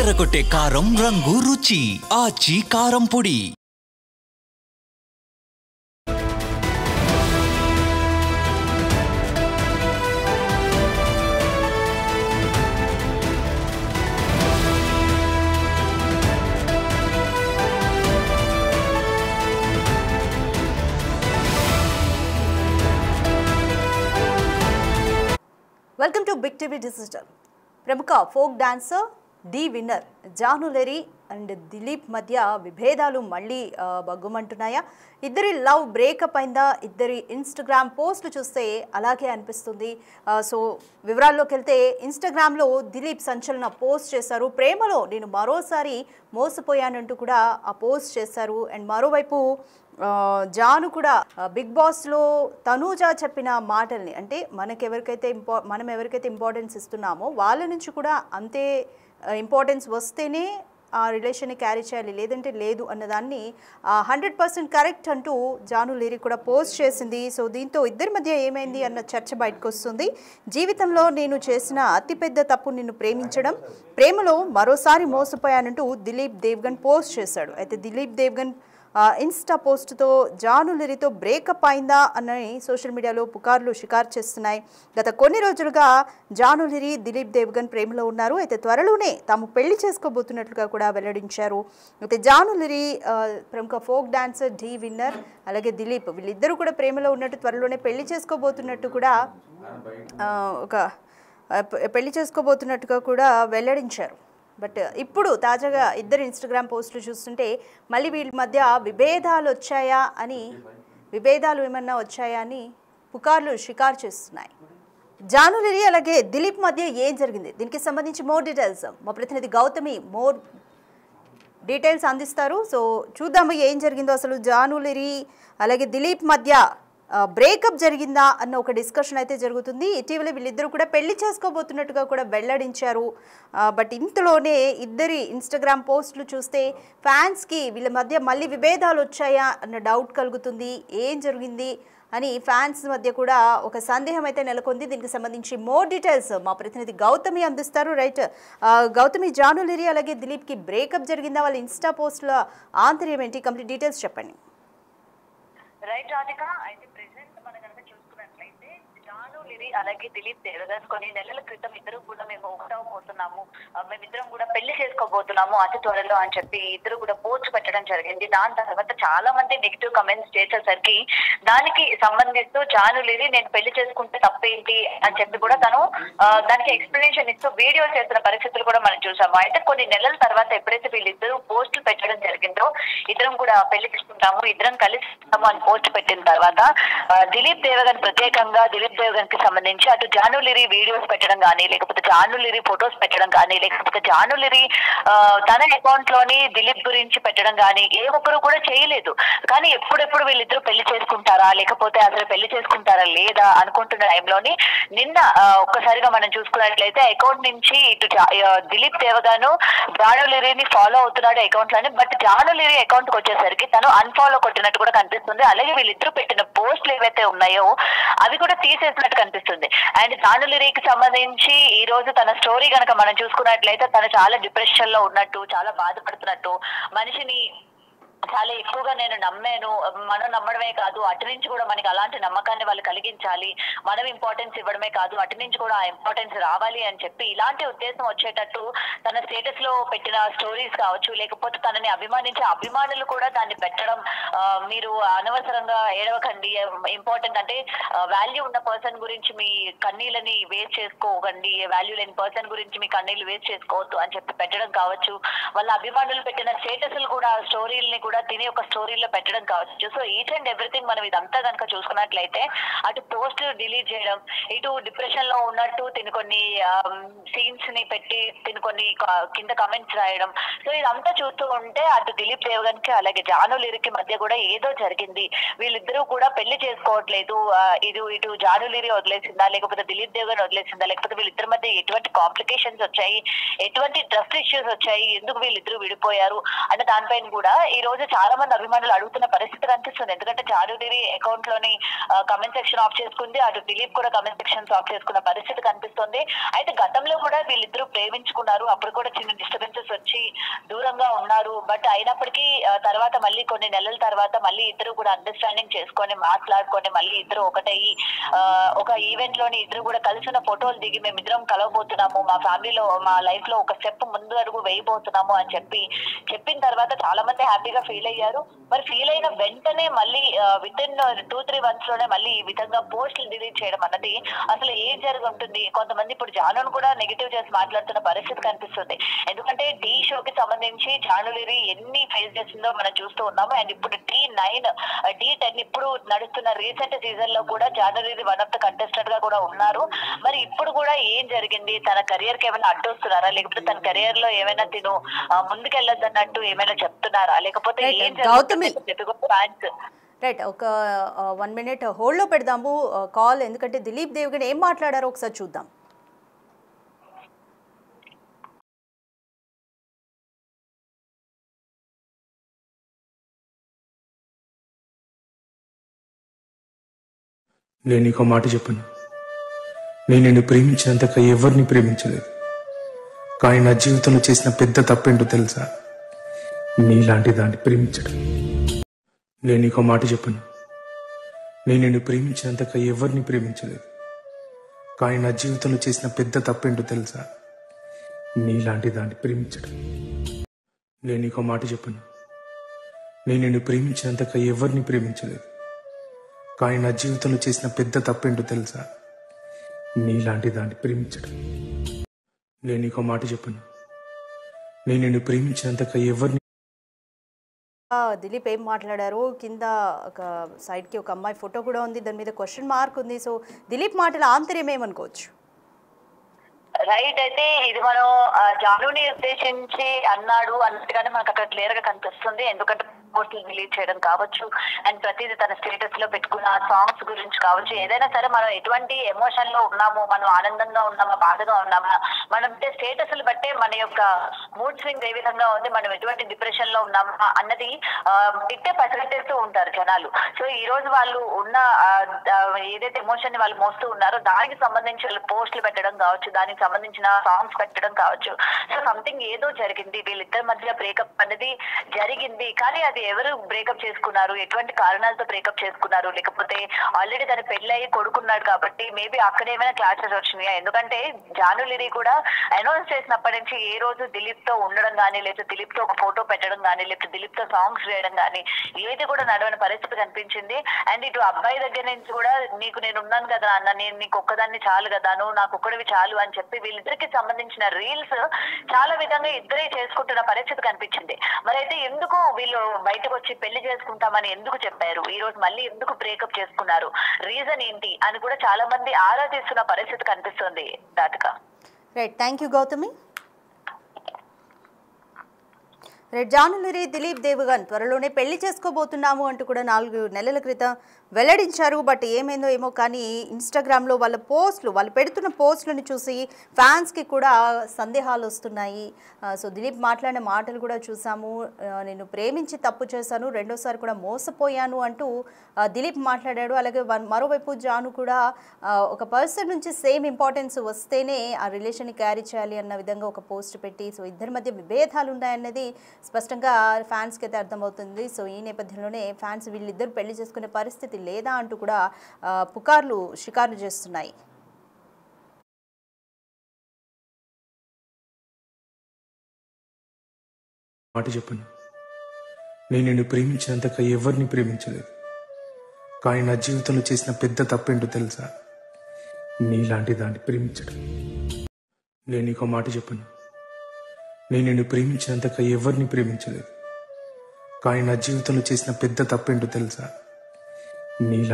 ఎర్రగొట్టే కారం రంగు రుచి ఆచి కారం పొడి. Welcome to big TV digital. ప్రముఖ folk dancer the winner Janulyri and Dilip మధ్య విభేదాలు మళ్ళీ బగ్గుమంటున్నాయా? ఇద్దరి లవ్ బ్రేకప్ అయిందా? ఇద్దరి ఇన్స్టాగ్రామ్ పోస్టులు చూస్తే అలాగే అనిపిస్తుంది. సో వివరాల్లోకి వెళ్తే ఇన్స్టాగ్రామ్లో దిలీప్ సంచలన పోస్ట్ చేశారు. ప్రేమలో నేను మరోసారి మోసపోయానంటూ కూడా ఆ పోస్ట్ చేశారు. అండ్ మరోవైపు జాను కూడా బిగ్ బాస్లో తనూజా చెప్పిన మాటల్ని, అంటే మనం ఎవరికైతే ఇంపార్టెన్స్ ఇస్తున్నామో వాళ్ళ నుంచి కూడా అంతే ఇంపార్టెన్స్ వస్తేనే ఆ రిలేషన్ని క్యారీ చేయాలి, లేదంటే లేదు అన్నదాన్ని 100% కరెక్ట్ అంటూ జానులెరీ కూడా పోస్ట్ చేసింది. సో దీంతో ఇద్దరి మధ్య ఏమైంది అన్న చర్చ బయటకు వస్తుంది. జీవితంలో నేను చేసిన అతిపెద్ద తప్పు నిన్ను ప్రేమించడం, ప్రేమలో మరోసారి మోసపోయానంటూ దిలీప్ దేవ్గన్ పోస్ట్ చేశాడు. అయితే దిలీప్ దేవ్గన్ ఇన్స్టా పోస్ట్తో జానులెరీతో బ్రేకప్ అయిందా అని సోషల్ మీడియాలో పుకార్లు షికారు చేస్తున్నాయి. గత కొన్ని రోజులుగా జానులెరీ దిలీప్ దేవ్గన్ ప్రేమలో ఉన్నారు. అయితే త్వరలోనే తాము పెళ్లి చేసుకోబోతున్నట్లుగా కూడా వెల్లడించారు. అయితే జానులెరీ ప్రముఖ ఫోక్ డాన్సర్ డి విన్నర్ అలాగే దిలీప్ వీళ్ళిద్దరూ కూడా ప్రేమలో ఉన్నట్టు, త్వరలోనే పెళ్లి చేసుకోబోతున్నట్టుగా కూడా వెల్లడించారు. బట్ ఇప్పుడు తాజాగా ఇద్దరు ఇన్స్టాగ్రామ్ పోస్టులు చూస్తుంటే మళ్ళీ వీళ్ళ మధ్య విభేదాలు ఏమన్నా వచ్చాయా అని పుకార్లు షికారు చేస్తున్నాయి. జానులెరీ అలాగే దిలీప్ మధ్య ఏం జరిగింది, దీనికి సంబంధించి మోర్ డీటెయిల్స్ మా ప్రతినిధి గౌతమి డీటెయిల్స్ అందిస్తారు. సో చూద్దాము ఏం జరిగిందో. అసలు జానులెరీ అలాగే దిలీప్ మధ్య బ్రేకప్ జరిగిందా అన్న ఒక డిస్కషన్ అయితే జరుగుతుంది. ఇటీవల వీళ్ళిద్దరూ కూడా పెళ్లి చేసుకోబోతున్నట్టుగా కూడా వెల్లడించారు. బట్ ఇంతలోనే ఇద్దరి ఇన్స్టాగ్రామ్ పోస్టులు చూస్తే ఫ్యాన్స్కి వీళ్ళ మధ్య మళ్ళీ విభేదాలు వచ్చాయా అన్న డౌట్ కలుగుతుంది. ఏం జరిగింది అని ఫ్యాన్స్ మధ్య కూడా ఒక సందేహం అయితే నెలకొంది. దీనికి సంబంధించి మోర్ డీటెయిల్స్ మా ప్రతినిధి గౌతమి అందిస్తారు. రైట్ గౌతమి, జానులెరీ అలాగే దిలీప్కి బ్రేకప్ జరిగిందా? వాళ్ళ ఇన్స్టా పోస్టుల ఆంతర్యం ఏంటి? కంప్లీట్ డీటెయిల్స్ చెప్పండి. రైట్ రాధిక, అయితే ప్రెసెంట్ మనం కనుక చూసుకున్నట్లయితే జానులెరీ అలాగే దిలీప్ దేవ్గన్ కొన్ని నెలల క్రితం ఇద్దరు కూడా మేము ఒకటవబోతున్నాము, మేమిద్దరం కూడా పెళ్లి చేసుకోబోతున్నాము అతి త్వరలో అని చెప్పి ఇద్దరు కూడా పోస్ట్ పెట్టడం జరిగింది. దాని తర్వాత చాలా మంది నెగిటివ్ కమెంట్స్ చేసేసరికి దానికి సంబంధిస్తూ జానులెరీ నేను పెళ్లి చేసుకుంటే తప్పేంటి అని చెప్పి కూడా తను దానికి ఎక్స్ప్లెనేషన్ ఇస్తూ వీడియో చేస్తున్న పరిస్థితులు కూడా మనం చూసాము. అయితే కొన్ని నెలల తర్వాత ఎప్పుడైతే వీళ్ళిద్దరూ పోస్టులు పెట్టడం జరిగిందో ఇద్దరం కూడా పెళ్లి చేసుకుంటాము, ఇద్దరం కలిసి అని పోస్ట్ పెట్టిన తర్వాత దిలీప్ దేవ్గన్ ప్రత్యేకంగా దిలీప్ దేవ్గన్ కి సంబంధించి అటు జానులెరీ వీడియోస్ పెట్టడం కానీ, లేకపోతే జానులెరీ ఫొటోస్ పెట్టడం కానీ, లేకపోతే జానులెరీ తన అకౌంట్ లోని దిలీప్ గురించి పెట్టడం కానీ ఏ ఒక్కరు కూడా చేయలేదు. కానీ ఎప్పుడెప్పుడు వీళ్ళిద్దరూ పెళ్లి చేసుకుంటారా, లేకపోతే అసలు పెళ్లి చేసుకుంటారా లేదా అనుకుంటున్న టైంలోని నిన్న ఒక్కసారిగా మనం చూసుకున్నట్లయితే అకౌంట్ నుంచి ఇటు దిలీప్ దేవ్గన్ జానులెరీని ఫాలో అవుతున్నాడు అకౌంట్ లోని. బట్ జానులెరీ అకౌంట్ కి వచ్చేసరికి తను అన్ఫాలో కొట్టినట్టు కూడా కనిపిస్తుంది. అలాగే వీళ్ళిద్దరూ పెట్టిన పోస్టులు ఏవైతే ఉన్నాయో అవి కూడా తీసేసినట్టు కనిపిస్తుంది. అండ్ జానులెరీకి సంబంధించి ఈ రోజు తన స్టోరీ కనుక మనం చూసుకున్నట్లయితే తను చాలా డిప్రెషన్ లో ఉన్నట్టు, చాలా బాధపడుతున్నట్టు, మనిషిని చాలా ఎక్కువగా నేను నమ్మాను, మనం నమ్మడమే కాదు అటు నుంచి కూడా మనకి అలాంటి నమ్మకాన్ని వాళ్ళు కలిగించాలి, మనం ఇంపార్టెన్స్ ఇవ్వడమే కాదు అటు నుంచి కూడా ఆ ఇంపార్టెన్స్ రావాలి అని చెప్పి ఇలాంటి ఉద్దేశం వచ్చేటట్టు తన స్టేటస్ లో పెట్టిన స్టోరీస్ కావచ్చు, లేకపోతే తనని అభిమానించే అభిమానులు కూడా దాన్ని పెట్టడం, మీరు అనవసరంగా ఏడవకండి, ఇంపార్టెంట్ అంటే వాల్యూ ఉన్న పర్సన్ గురించి మీ కన్నీళ్ళని వేస్ట్ చేసుకోకండి, వాల్యూ లేని పర్సన్ గురించి మీ కన్నీళ్ళు వేస్ట్ చేసుకోవద్దు అని చెప్పి పెట్టడం కావచ్చు, వాళ్ళ అభిమానులు పెట్టిన స్టేటస్లు కూడా స్టోరీలని కూడా తిని ఒక స్టోరీలో పెట్టడం కావచ్చు. సో ఈచ్ అండ్ ఎవ్రీథింగ్ మనం ఇదంతా కనుక చూసుకున్నట్లయితే అటు పోస్ట్ డిలీట్ చేయడం, ఇటు డిప్రెషన్ లో ఉన్నట్టు తిని కొన్ని సీన్స్ ని పెట్టి తిని కొన్ని కింద కమెంట్స్ రాయడం. సో ఇదంతా చూస్తూ ఉంటే అటు దిలీప్ దేవ్గన్ కి అలాగే జానులెరీకి మధ్య కూడా ఏదో జరిగింది, వీళ్ళిద్దరూ కూడా పెళ్లి చేసుకోవట్లేదు, ఇటు జానులెరీ వదిలేసిందా, లేకపోతే దిలీప్ దేవ్గన్ వదిలేసిందా, లేకపోతే వీళ్ళిద్దరి మధ్య ఎటువంటి కాంప్లికేషన్స్ వచ్చాయి, ఎటువంటి ట్రస్ట్ ఇష్యూస్ వచ్చాయి, ఎందుకు వీళ్ళిద్దరూ విడిపోయారు అనే దానిపైన కూడా ఈ రోజు రోజు చాలా మంది అభిమానులు అడుగుతున్న పరిస్థితి కనిపిస్తుంది. ఎందుకంటే జానులిరి అకౌంట్ లోని కమెంట్ సెక్షన్ ఆఫ్ చేసుకుంది, అటు దిలీప్ కూడా కమెంట్ సెక్షన్స్ ఆఫ్ చేసుకున్న పరిస్థితి కనిపిస్తుంది. అయితే గతంలో కూడా వీళ్ళిద్దరూ ప్రేమించుకున్నారు, అప్పుడు కూడా చిన్న డిస్టర్బెన్సెస్ వచ్చి దూరంగా ఉన్నారు. బట్ అయినప్పటికీ తర్వాత మళ్ళీ కొన్ని నెలల తర్వాత మళ్ళీ ఇద్దరు కూడా అండర్స్టాండింగ్ చేసుకొని మాట్లాడుకొని మళ్ళీ ఇద్దరు ఒకటయ్యి ఒక ఈవెంట్ లోని ఇద్దరు కూడా కలిసిన ఫోటోలు దిగి మేమిద్దరం కలవబోతున్నాము, మా ఫ్యామిలీలో మా లైఫ్ లో ఒక స్టెప్ ముందు అడుగు వేయబోతున్నాము అని చెప్పిన తర్వాత చాలా మంది హ్యాపీగా ఫీల్ అయ్యారు. మరి ఫీల్ అయిన వెంటనే మళ్ళీ విత్ ఇన్ 2-3 months లోనే మళ్ళీ ఈ విధంగా పోస్టులు డిలీట్ చేయడం అన్నది అసలు ఏం జరిగి ఉంటుంది? కొంతమంది ఇప్పుడు జానును కూడా నెగిటివ్ చేసి మాట్లాడుతున్న పరిస్థితి కనిపిస్తుంది. ఎందుకంటే టీ షోకి సంబంధించి జానులిరి ఎన్ని ఫేస్ చేసిందో మనం చూస్తూ ఉన్నాము. అండ్ ఇప్పుడు D9 D10 ఇప్పుడు నడుస్తున్న రీసెంట్ సీజన్ లో కూడా జానులిరి వన్ ఆఫ్ ద కంటెస్టెంట్ గా కూడా ఉన్నారు. మరి ఇప్పుడు కూడా ఏం జరిగింది? తన కెరియర్ కి ఏమైనా అడ్డొస్తున్నారా, లేకపోతే తన కెరియర్ లో ఏమైనా తిను ముందుకెళ్ళొద్దన్నట్టు ఏమైనా చెప్తున్నారా, లేకపోతే ఏం జరుగుతుంది? రైట్, ఒక 1 minute హోల్డ్ లో పెడదాము కాల్, ఎందుకంటే దిలీప్ దేవగన్ ఏం మాట్లాడారో ఒకసారి చూద్దాం. నేను నీకు మాట చెప్పను, నేను నిన్ను ప్రేమించినంతగా ఎవరిని ప్రేమించలేదు. కానీ నా జీవితంలో చేసిన పెద్ద తప్పేంటో తెలుసా? నీలాంటి దాన్ని ప్రేమించడం. నేను నీకు మాట చెప్పను, నేను నిన్ను ప్రేమించినంతగా ఎవరిని ప్రేమించలేదు. కానీ నా జీవితంలో చేసిన పెద్ద తప్పేంటో తెలుసా? నీలాంటి దాన్ని ప్రేమించడం. నేను నీకు మాట చెప్పను, నేను నిన్ను ప్రేమించినంతగా ఎవరిని ప్రేమించలేదు. కానీ నా జీవితంలో చేసిన పెద్ద తప్పేంటో తెలుసా? నీలాంటి దాన్ని ప్రేమించడం. నేను నీకు మాట చెప్పను, నేను నిన్ను ప్రేమించినంతగా ఎవరిని. దిలీప్ ఏం మాట్లాడారు? కింద ఒక సైడ్కి ఒక అమ్మాయి ఫోటో కూడా ఉంది, దాని మీద క్వశ్చన్ మార్క్ ఉంది. సో దిలీప్ మాటల ఆంతర్యం ఏమనుకోవచ్చు? రైట్, అయితే ఇది మనం జానుని ఉద్దేశించి అన్నాడు అన్నట్టుగానే మనకు అక్కడ క్లియర్ గా కనిపిస్తుంది. ఎందుకంటే పోస్టులు డిలీట్ చేయడం కావచ్చు, అండ్ ప్రతిదీ తన స్టేటస్ లో పెట్టుకున్న సాంగ్స్ గురించి కావచ్చు, ఏదైనా సరే మనం ఎటువంటి ఎమోషన్ లో ఉన్నాము, మనం ఆనందంగా ఉన్నామా, బాధగా ఉన్నామా, మనం స్టేటస్లు బట్టే మన యొక్క మూడ్ స్వింగ్ ఏ విధంగా ఉంది, మనం ఎటువంటి డిప్రెషన్ లో ఉన్నామా అన్నది ఇట్టే పసిగట్టేస్తూ ఉంటారు జనాలు. సో ఈ రోజు వాళ్ళు ఉన్న ఏదైతే ఎమోషన్ ని వాళ్ళు మోస్తూ ఉన్నారో దానికి సంబంధించి వాళ్ళు పోస్టులు పెట్టడం కావచ్చు, దానికి సంబంధించిన సాంగ్స్ పెట్టడం కావచ్చు. సో సంథింగ్ ఏదో జరిగింది, వీళ్ళిద్దరి మధ్య బ్రేకప్ అనేది జరిగింది. కానీ అది ఎవరు బ్రేకప్ చేసుకున్నారు, ఎటువంటి కారణాలతో బ్రేకప్ చేసుకున్నారు, లేకపోతే ఆల్రెడీ తన పెళ్ళయి కొడుకున్నాడు కాబట్టి మేబీ అక్కడ ఏమైనా క్లాషెస్ వచ్చినాయా? ఎందుకంటే జానులిరి కూడా అనౌన్స్ చేసినప్పటి నుంచి ఏ రోజు దిలీప్ తో ఉండడం కానీ, లేకపోతే దిలీప్ తో ఒక ఫోటో పెట్టడం కానీ, లేకపోతే దిలీప్ తో సాంగ్స్ చేయడం కానీ ఏది కూడా నడవని పరిస్థితి కనిపించింది. అండ్ ఇటు అబ్బాయి దగ్గర నుంచి కూడా నీకు నేను ఉన్నాను కదా అన్న, నేను నీకు ఒక్కదాన్ని చాలు కదా, నువ్వు నాకు ఒక్కడివి చాలు అని చెప్పి వీళ్ళిద్దరికి సంబంధించిన రీల్స్ చాలా విధంగా ఇద్దరే చేసుకుంటున్న పరిస్థితి కనిపించింది. మరి అయితే ఎందుకు వీళ్ళు బయటకు వచ్చి పెళ్లి చేసుకుంటామని ఎందుకు చెప్పారు? ఈ రోజు మళ్ళీ ఎందుకు బ్రేకప్ చేసుకున్నారు? రీజన్ ఏంటి అని కూడా చాలా మంది ఆరాధిస్తున్న పరిస్థితి కనిపిస్తుంది. దాటిక right, thank you Gautami. Janulyri Dilip Devgan త్వరలోనే పెళ్లి చేసుకోబోతున్నాము అంటూ కూడా 4 నెలల క్రితం వెల్లడించారు. బట్ ఏమైందో ఏమో కానీ ఇన్స్టాగ్రామ్లో వాళ్ళ పోస్టులు, వాళ్ళు పెడుతున్న పోస్టులను చూసి ఫ్యాన్స్కి కూడా సందేహాలు వస్తున్నాయి. సో దిలీప్ మాట్లాడిన మాటలు కూడా చూసాము. నేను ప్రేమించి తప్పు చేశాను, రెండోసారి కూడా మోసపోయాను అంటూ దిలీప్ మాట్లాడాడు. అలాగే మరోవైపు జాను కూడా ఒక పర్సన్ నుంచి సేమ్ ఇంపార్టెన్స్ వస్తేనే ఆ రిలేషన్ని క్యారీ చేయాలి అన్న విధంగా ఒక పోస్ట్ పెట్టి, సో ఇద్దరి మధ్య విభేదాలు ఉన్నాయన్నది స్పష్టంగా ఫ్యాన్స్కి అయితే అర్థమవుతుంది. సో ఈ నేపథ్యంలోనే ఫ్యాన్స్ వీళ్ళిద్దరు పెళ్లి చేసుకునే పరిస్థితి లేదా అంటూ కూడా పుకార్లు షికార్లు చేస్తున్నాయి. మాట చెప్పను, నేను నిన్ను ప్రేమించినంతగా ఎవరిని ప్రేమించలేదు. కానీ నా జీవితంలో చేసిన పెద్ద తప్పేంటో తెలుసా? నీలాంటి దాన్ని ప్రేమించడం. నేను నీకు మాట చెప్పను, నేను నిన్ను ప్రేమించినంతగా ఎవరిని ప్రేమించలేదు. కానీ నా జీవితంలో చేసిన పెద్ద తప్పేంటో తెలుసా? నీలా